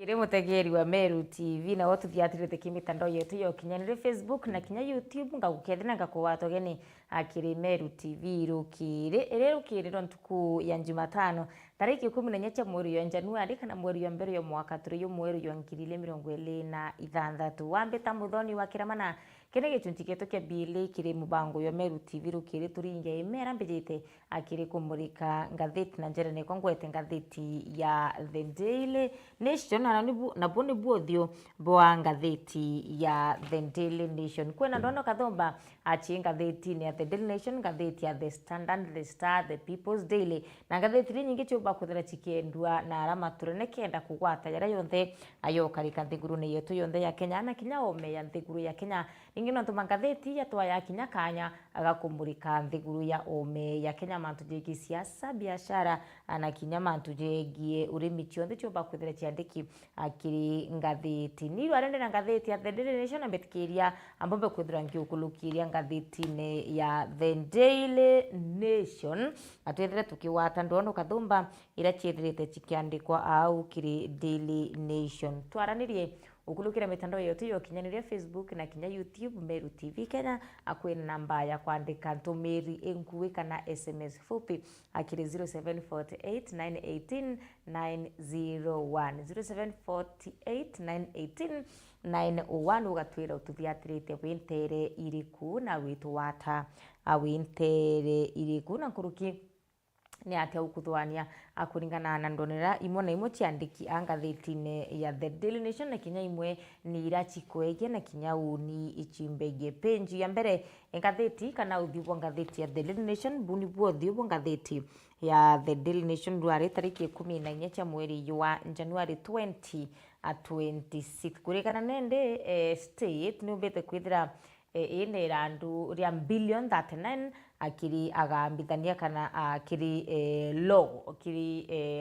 Kiri mutegeri wa Meru TV na watu thiatirite kimitandao yetu yo kinyanire Facebook na kinya YouTube ngagukethina ngakuwatogeni akiri Meru TV rukiri ntuku ya Jumatano tariki 14 mweri wa Januari kana mweri wa mbere yo mwaka turi yo mweri wa 2026 wambe ta muthoni wa kiramana kene gitunti getu kia bili kiri mubango yo Meru TV rukiri turinge imera mbijite akiri kumurika ngatheti na njere ne kongwete ngatheti ya The Daily Nation na boni buothio boa ngatheti ya The Daily Nation kwena ndono kathomba achi ngatheti ni ya The Daily Nation, ngatheti ya The Standard, The Star, The People's Daily na ngatheti nyingi chuba kuthira chikendwa na alama turene kenda kugwata yara yonthe ayo karika nthiguru ne yetu yonthe ya Kenya na kinya ome ya nthiguru ya Kenya ingino ntuma ngatheti ya twa ya kinya kanya agakumurika nthiguru ya ome ya Kenya mantu jegi siasa biashara na kinya mantu jegie urimi chionde chuba kuthira chiandiki akiri ngatheti ni arende na ngatheti ya The Daily Nation ambetikiria ambombe kuthira ngiukulukiria ngatheti ne ya The Daily Nation atwethire tukiwata ndono kathumba ira chiethirite chikiandikwa au kiri Daily Nation twaranirie ukulukira mitandao yote yo kinyaniria Facebook na kinya YouTube Meru TV Kenya akwena namba ya kuandika ntumiri enkuwe kana SMS fupi akiri 0748918901 0748918901 ugatwira ututhiatirite wintere iriku na witu wata awintere iriku na kuruki ni atia ukuthwania akuringana na ndonera imwe na imwe ciandiki angatheti-ini ya The Daily Nation na kinya imwe ni irachikwegie na kinya uni ichimbegie page ya mbere ngatheti kana uthibwa ngatheti ya The Daily Nation buni buothibwa ngatheti ya The Daily Nation ndwari tariki 14 cia mweri wa January 2026 kurikana nende state ni umbete kwithira ine randu ria billion 39 akiri agambithania kana akiri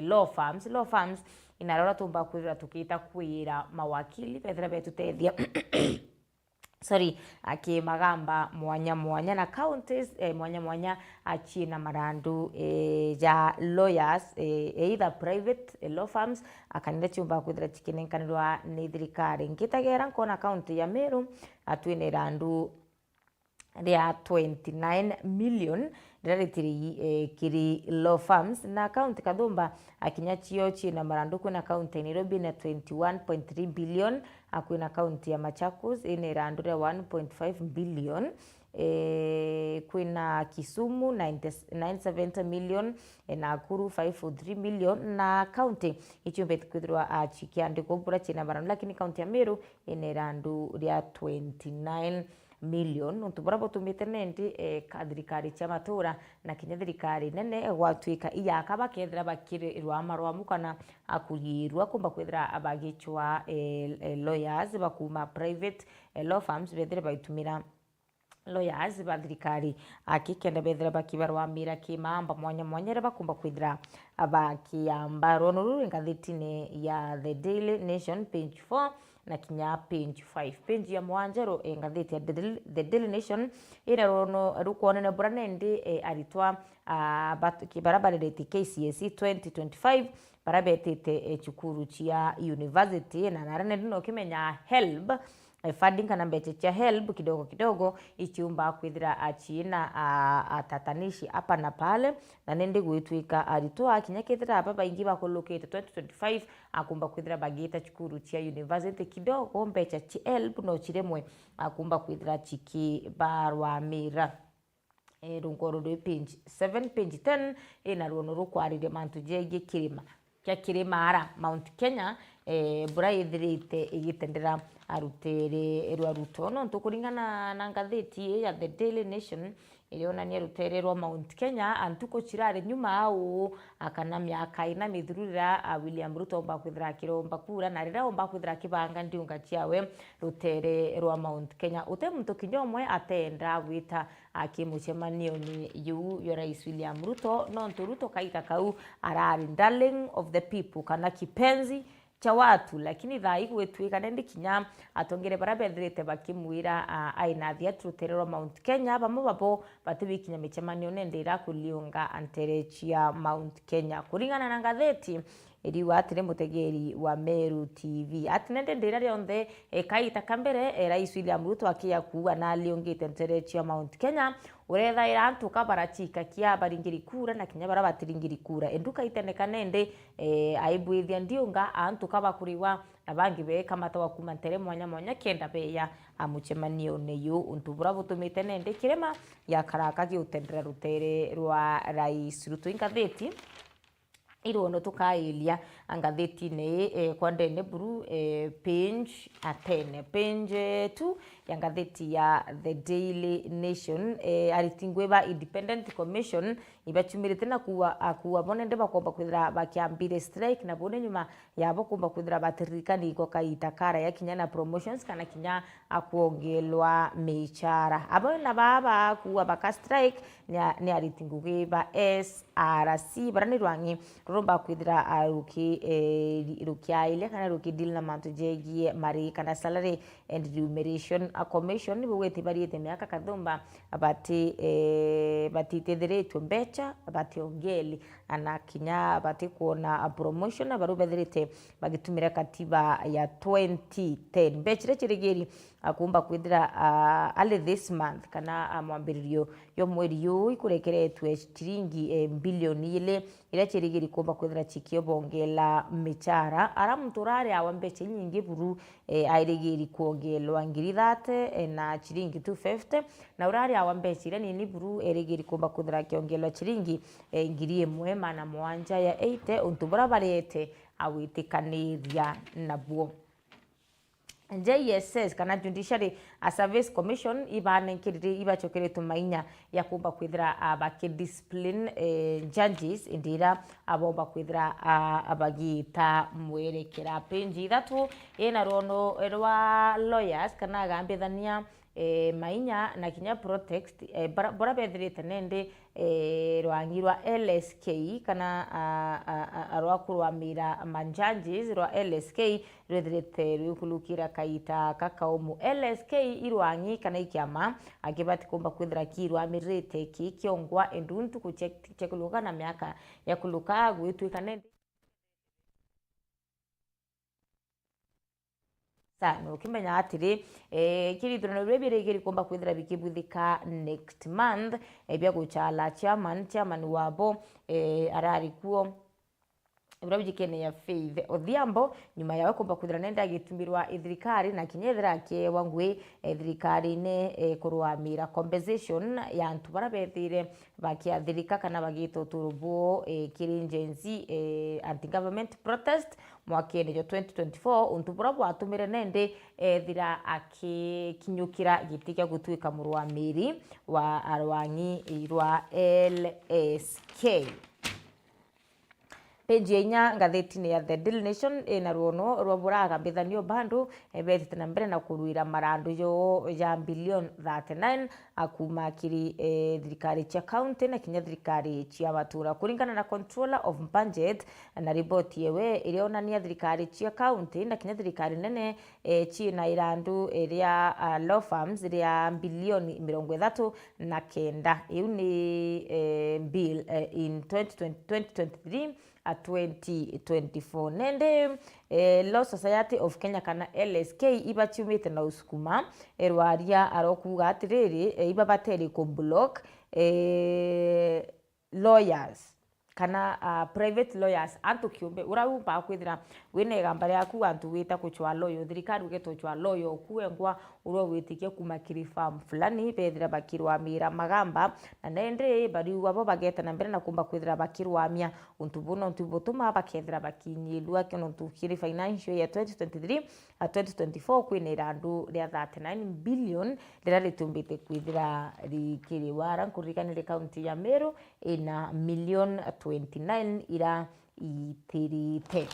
law firms inarora tumba kwira tukita kwira mawakili pethera betutethia magamba mwanya na counties mwanya achina marandu ja lawyers either private law firms akanira chumba kwithira chikinenkanirwa ni thirikari ngitagera nkona county ya Meru atwine randu ria 29 million directly kiri law firms na account kathumba akinya chio china marandu kuna account ya Nairobi na 21.3 billion akwina account ya Machakos ine randu ria 1.5 billion kwina Kisumu 970 million Nakuru 543 million na county ichumbeti kwithirwa chikiandikwo bura china marandu lakini county ya Meru ine randu ria 29 million ntubura botumite nendi kathirikari cha matura na kinya thirikari nene gwatwika iyaka bakethira bakirirwa marwa mukana akugirwa kumba kwithira abagichwa lawyers bakuma private law firms bethire baitumira lawyers ba thirikari akikenda bethire bakibarwa mira kimamba mwanya bakumba kwithira abakiamba ronuru ngatheti-ini ya The Daily Nation page 4 na kinya page 5 page ya mwanjero ngatheti ya The Daily Nation ira rono rukuonene buranendi aritwa barabarete KCSE 2025 barabetete chukuru chia university na narane ndino kimenya HELB funding kana mbeche cha HELB kidogo ichiumba kwithira achina atatanishi hapa na pale na nende gwitwika aritwa kinya kithira hapa baingi bakolokete 2025 akumba kwithira bagita chukuru chia university kidogo mbeche cha HELB no chiremwe akumba kwithira chiki barwa mira rungoro do page 7 page 10 ina ruono rukwarire mantu jege kirima Mount Kenya bura ithirite igitendera arutere rutono ntukuringana na ngatheti ya The Daily Nation ilionania rutere rwa Mount Kenya antuko chirare nyuma au akana miaka ina mithurira William Ruto omba kwithira kiromba kura na rira omba kwithira kibanga ndiunga chiawe rutere rwa Mount Kenya ute muntu kinyomwe atenda wita akimuchemanio ni yu ya Rais William Ruto no Ruto kaita kau arari darling of the people kana kipenzi cha watu, lakini thai gwituika nendi kinya atongere bara bethirite bakimwira aina thia truterero Mount Kenya bamwe babo batibikinya michemanio nende irakuliunga anterechia Mount Kenya kuringana na ngatheti iriwa atire mutegeri wa Meru TV atinende ndira rionthe kaita kambere rais William Ruto akia kuwa na aliongite anterechia Mount Kenya urethaira antu kabarachika kia baringiri kura na kinya bara batiringiri kura enduka iteneka nende aibwithia ndiunga antu kabakuriwa na bangi beka matawa kuma ntere mwanya kenda beya amuchemanio neyo untu bura butumite nende kirema ya karaka giutendera rutere rwa rais Ruto ingatheti irono tukailia angatheti ne kwa ndene buru page 10 page 2 ya ngatheti ya The Daily Nation aritingweba Independent Commission ibachumirite na kuwa bonende bakomba kwithira bakiambire strike na bone nyuma yabo kumba kwithira batirikani iko kaita kara ya kinya na promotions kana kinya akuongelwa michara abo na baba kuwa baka strike ni aritingweba SRC barani rwangi romba kwithira rukia ile kana ruki deal na mantu jegie mari kana salary and remuneration commission bwete bariete miaka kathumba batitetheretwe mbecha bationgeli ana kinya batikuona promotion barubethirite bagitumira katiba ya 2010 mbechire chirigeri akumba kwithira ale this month kana mwambiririo yo mweri yu ikurekeretwe chiringi bilioni ile chirigeri kumba kwithira chikio bongela michara ara mturare awa mbeche nyingi buru airigeri kuongelwa ngiri 30 na chiringi 250 na urari awa mbeche ile nini buru erigeri kumba kwithira kiongelwa chiringi ngiri 1.7 ya 80 untubura barete awitikaniria nabuo JSS kana Judiciary Service Commission ibanenkirire ibachokeretu mainya ya kumba kwithira bakidiscipline judges indira abomba kwithira abagita mwerekera penji thatu ina rono rwa lawyers kana gambithania mainya na kinya protect bora bethirite nende rwangi rwa LSK kana rwakurwa mira manjudges rwa LSK rwethirite rwikulukira kaita kakaumu LSK irwangi kana ikiama akibati kumba kwithira kirwa mirite kikiongwa enduntu kuchekuluka na miaka ya kuluka gwitwika nende no kimenya atiri kirithurano rwebirigiri kumba kwithira bikibuthika next month bya guchala chairman wabo arari kuo urabijikene ya Faith Odhiambo nyuma yawe kumba kwithira nenda gitumirwa ithirikari na kinyethira ke wangwe ithirikari ne kurwamira compensation ya antu barabethire bakiathirika kana bagito turubo kiringenzi anti government protest mwakene jo 2024 untu bura bwatumire nende thira akikinyukira gitika gutwika murwamiri wa arwangi rwa LSK page nya ngatheti ya The Daily Nation na ruono rwaburaga bithanio bandu betite na mbere na kuruira marandu yo ya bilion 39 akuma kiri thirikari cia county na kinya thirikari cia batura kuringana na controller of budget na report yewe irionania thirikari cia county na kinya thirikari nene china irandu iria law firms iria bilioni 39 iu ni bill in 2023 2024 nende Law Society of Kenya kana LSK ibachumite na usukuma erwaria arokuga atiriri ibabateri ko block lawyers kana private lawyers antu kiumbe uraupa kwithira wine gambare yaku antu wita kuchwa lawyer thirikari ugeto chwa lawyer kuengwa uro witikie kumakiri farm fulani bethira bakirwa mira magamba na nende bari wabo bageta na mbere na kumba kwithira bakirwa mia untu buno ntubutuma bakethira bakinyilwa kino ntukiri financial ya 2023 2024 kwine randu ria 39 billion rira ritumbite kwithira rikiri wara kurikanire county ya Meru ina million 29 ira itirite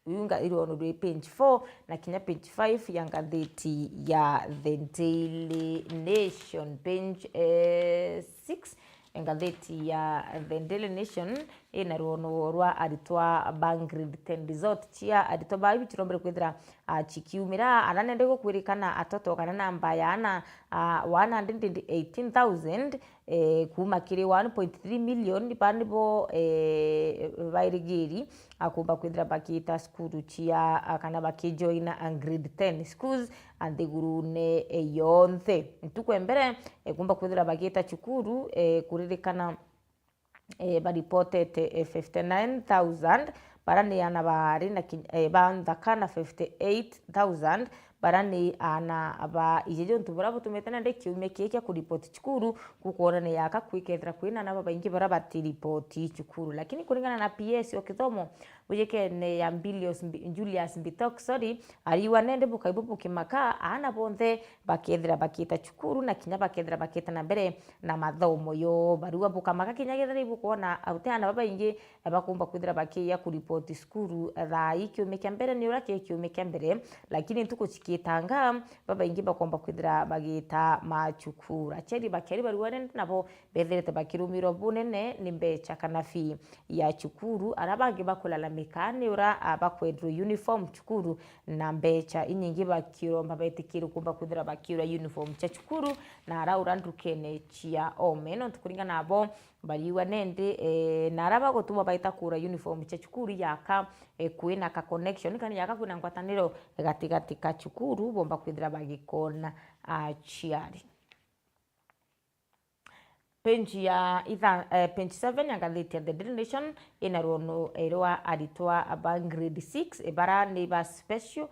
uyunga irono rwe page 4 na kinya page 5 ya ngatheti ya The Daily Nation page 6 ngatheti ya The Daily Nation ina ruono rwa aritwa Bangrade 10 resort chia aritwa bayi chirombere kwithira chikiumira ananende gukwirikana atoto kana namba ya ana 118,000 kuma kiri 1.3 million panibo vairigiri akumba kwithira bakita skuru chia kana bakijoina grade 10 schools anthigurune yonthe ntukwembere kumba kwithira bakita chukuru kuririkana reported 59,000 barani ana bari na banthakana 58,000 barani ana aba ijejo ntubura butumetana nde kiume keke ku report chukuru kukuona ne yaka kwikethra kwina na baba ingi bara bati report chukuru lakini kulingana na PS okithomo ujeke ne ya Julius Mbitok ariwa nende bukaibubu kimaka ana bonthe bakethra bakita chukuru na kinya bakethra bakita na mbere na mathomo yo barua bukamaka kinya gethra ibukuona autana baba ingi bakumba kwithra bakia ku report skuru thai kiume kya mbere ni urake kiume kya mbere lakini tuko tanga baba ingi bakomba kwithira bagita machukura cheri bakeri baruane nabo betherete bakirumiro bunene nimbecha kana fi ya chukuru arabangi bakulalamika ni ura bakwedru uniform chukuru na mbecha inyingi bakiromba betikiri kumba kwithira bakira uniform cha chukuru na ara urandukene chia omeno tukuringa nabo bariwa nende na araba gutuma baita kura uniform cha chukuru yaka kwina ka connection kana yaka kwina ngwataniro gatigati ka chukuru bomba kwithira bagikona chiari penji ya penji 7 ya ngatheti ya The Daily Nation ina rono erwa aritwa Bangrade 6 bara ni ba special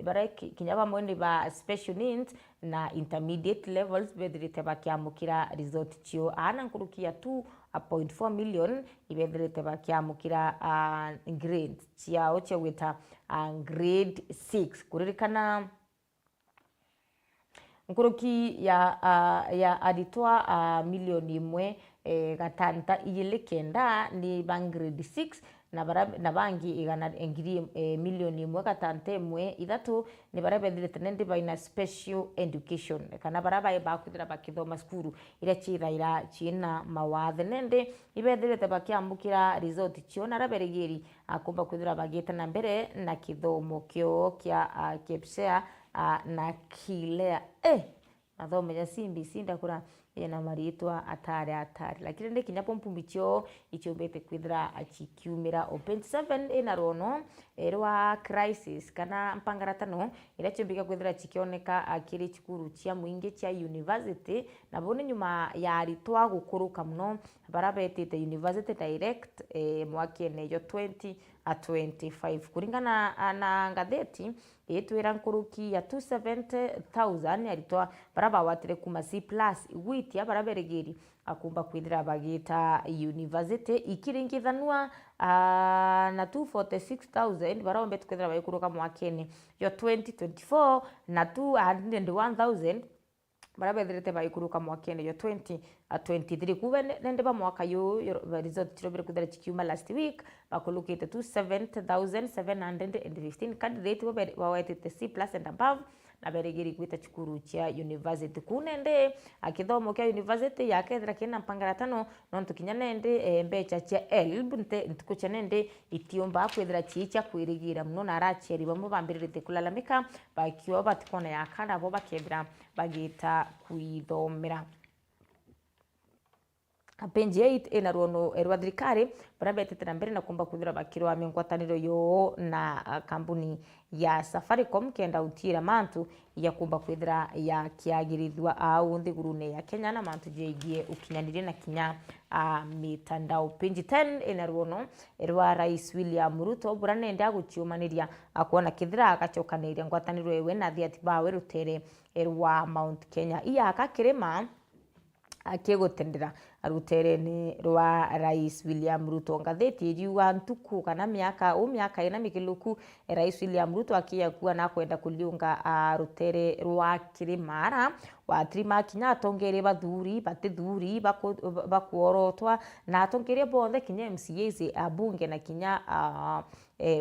bara kinyaba mwende ba special needs na intermediate levels bedrite bakiamukira resort chio ana nkurukia 2.4 million ibedrite bakiamukira grade chiao chewita grade 6 kuririkana nkuruki ya aritwa milioni imwe gatanta iyele kenda ni Bangrade 6 na bangi igana engiri milioni imwe gatante imwe ithatu ni barabethirite nende baina special education kana baraba bakwithira bakithoma skuru ira chiraira china mawathe nende ibethirite bakiamukira resort chiona raberigiri akumba kwithira bagita na mbere na kithomo kyo kya kepsea na kilea mathomo ya CBC ndakura na maritwa atari lakini ndi kinyapo mpumbicho ichombete kwithira achikiumira open 7 ina rono erwa crisis kana mpangaratano ira chombika kwithira chikioneka akiri chikuru chia muingi chia university na bone nyuma ya aritwa gukuruka muno barabetite university direct mwakene yo 2025 kuringana na ngatheti etwira nkuruki ya 270,000 aritwa baraba watire kuma C+ witia baraberegeri akumba kwithira bagita university ikiringithanwa na 246,000 barombe kwithira bayikuruka mwakene yo 2024 na 201,000 barabethirite bayikuruka mwakene yo 2023 kuve nende ba mwaka yo result chirobere kwithira chikiuma last week bakulukite 27,715 candidate bawetite C+ and above na beregeri kwita chukuru chia university kunende akithomo kya university yakethira kina mpangaratano nontu kinyanende mbecha chia elb ntukuchenende itiomba kwithira chicha kwirigira muno na aracheri bamwe bambirite kulalamika bakiwa batikona yakana bo bakethira bagita kwithomera penji 8 ina ruono erwa thirikari barabetete na mbere na kumba kwithira bakirwa mengwataniro yo na kampuni ya Safaricom kenda utira mantu ya kumba kwithira ya kiagirithwa au nthigurune ya Kenya na mantu jegie ukinyanire na kinya mitandao penji 10 ina ruono erwa Rais William Ruto buranende aguchiumaniria akuona kithira agachokanire ngwataniro ewe na thiatibawe rutere erwa Mount Kenya iya akakirema akigutendera ruterene rwa Rais William Ruto. Ngatheti iriuga ntuku kana miaka ina mikiluku Rais William Ruto akia kuwa na kwenda kuliunga rutere rwa Kirimara watrima kinya atongere bathuri batithuri bakuorotwa na atongere bonthe kinya MCAs abunge na kinya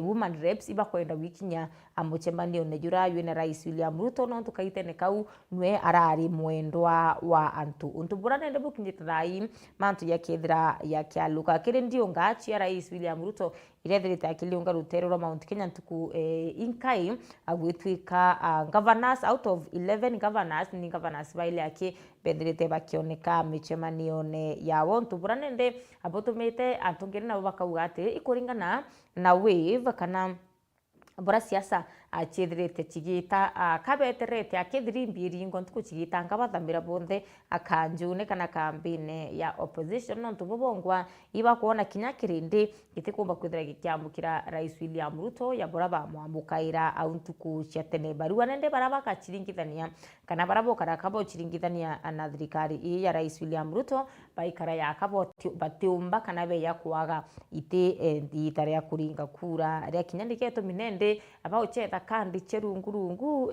woman reps ibakwenda wikinya amuchemanio ne jurayu na Rais William Ruto no tukaitene kau nwe arari mwendwa wa antu untu burane ndebu kinyita thai mantu ya kethira ya kyaluka kire ndio ngachi ya Rais William Ruto irethirite akiliunga rutero rwa Mount Kenya ntuku inkai agwitwika governors out of 11 governors ni governors baile yake bethirite bakioneka michemanio ne ya wontu burane nde abotumite atongere na bakauga ati ikuringana na wave kana bora siasa chithirite chigita kabeterete akithirimbiri ngo ntuku chigita ngabathamira bonthe akanjune kana kambine ya opposition no ntubongwa iba kuona kinya kirindi gitikumba kwithira gikiamukira Rais William Ruto ya bora ba mwamukaira au ntuku cia tene barua nende barabaka chiringithania kana barabo karakabo chiringithania na thirikari ya Rais William Ruto baikara ya kabo batiumba kana be ya kuaga ite nditare ya kuringa kura ria kinyandiketo minende abao cheta kandi cherungurungu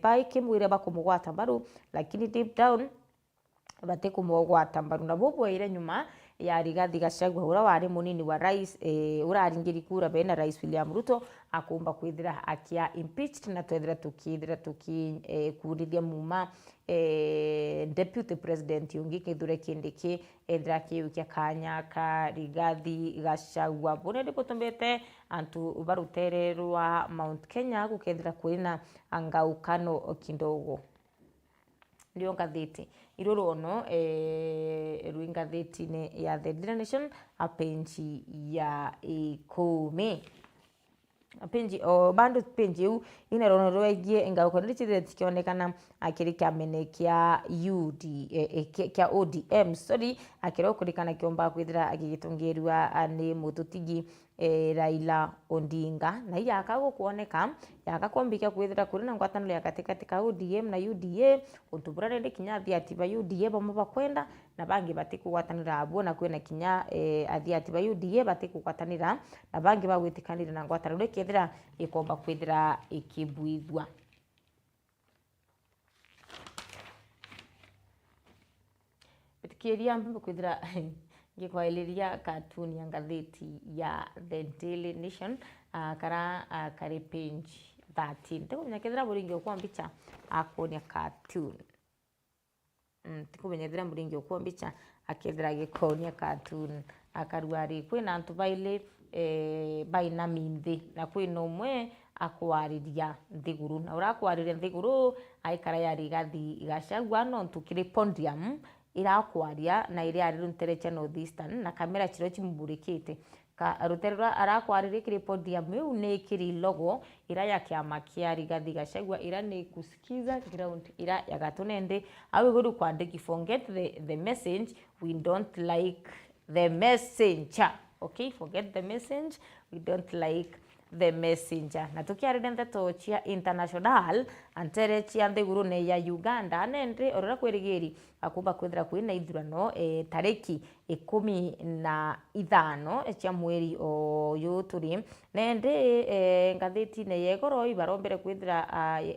baikimwire bakumugwata mbaru lakini deep down batikumugwata mbaru na bobo ire nyuma ya Rigathi Gachagua ura wari munini wa rais uraringiri kura bena Rais William Ruto akumba kwithira akia impeached na twethira kurithia muma deputy president yungi kithure kindiki endra kiukia kanya ka Rigathi Gachagua bone ndipotombete antu barutere rwa Mount Kenya gukethira kwina angaukano kindogo ndio ngatheti irurono ruingatheti ya The Daily Nation apenji ya 10 apenji bando penji u inarono rwegie ngauko ndichire tikionekana akiri kamene kya kya ODM sorry akiro kurikana kiomba kwithira agigitungerwa ni mututigi Raila Odinga na yakago kuoneka yakakwambika kwithira kuri na ngwataniro ya katikati ka ODM na UDA utuburare ndi kinya thiati ba UDA bamwe bakwenda na bangi batikugwatanira abo na kwena kinya athiati ba UDA batikugwatanira na bangi bagwitikanira na ngwataniro ikithira ikomba kwithira ikibuithwa bitikiria mbimbo kwithira ngikwailiria cartoon ya ngatheti ya The Daily Nation kara kari page 13 tikumenya kithira buringi okwa mbicha akonia cartoon tikumenya buringi okwa mbicha akithira gikonia cartoon akaruari kwina antu baile baina mindi na kwina umwe akwariria nthiguru na urakwariria nthiguru aikara ya Rigathi Gachagua no ntukiri podium irakwaria na iri ari runtereche North Eastern na kamera chiro chimburikite ka ruterwa arakwariria kiri podium eu ne kiri logo ira ya kiama kia Rigathi Gachagua ira ne kusikiza ground ira ya gatunende awe guru kwandiki forget the message we don't like the messenger okay forget the message we don't like the messenger na tukiarinde ndeto chia international antere chia nthiguru ne ya Uganda nende orora kwirigiri akumba kwithira kwina ithurano tariki 15 chia mweri oyu turi nende ngatheti ne yegoro ibarombere kwithira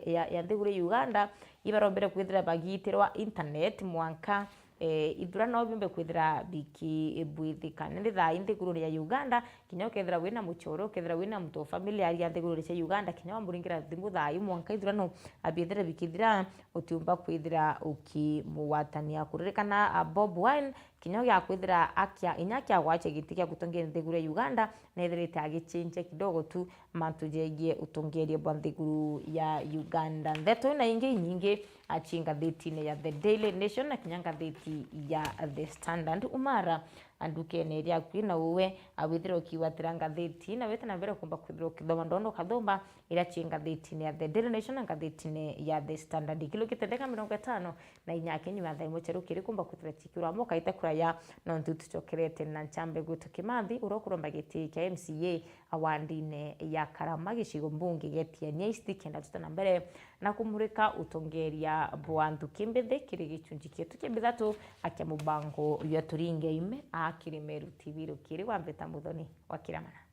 ya nthiguru Uganda ibarombere kwithira bagitirwa internet mwanka ithurano bimbe kwithira biki bwithika nindi tha nthiguru ya Uganda kinya kethira wina muchoro kethira wina mtu familia ya nthiguru ya Uganda kinya wamburingira thimu thayu mwanka ithurano abiethira bikithira utiumba kwithira ukimuwatania kuririkana Bob Wine kinya ya kwithira akia inya kya gwache gitikia gutongia nthiguru ya Uganda na ithirite agichinje kidogo tu mantu jegie utongerie bwa nthiguru ya Uganda ndeto na ingi nyingi achinga theti ya The Daily Nation na kinya ngatheti ya The Standard umara andukene ria kwina uwe awithiro kiwatira ngatheti na wete na mbere kumba kwithiro kithoma ndono kathomba ira chingatheti ya The Daily Nation na ngatheti ya The Standard kilo kitendeka 50 na inyake nyuma thaa imwe cerukiri kumba kwithira chikura moka itakuraya no ntutucokerete na nchambe gwitu Kimathi urokuromba giti kia MCA awandine ya Karama gicigo mbunge getia Nyaisti kenda tutana mbere na kumurika utongeria Bwandu Kimbithi kiri gicunji kietu kia bithatu akia mubango ya turinge ime akiri Meru TV rukiri wa Mbeta Muthoni wa Kiramana.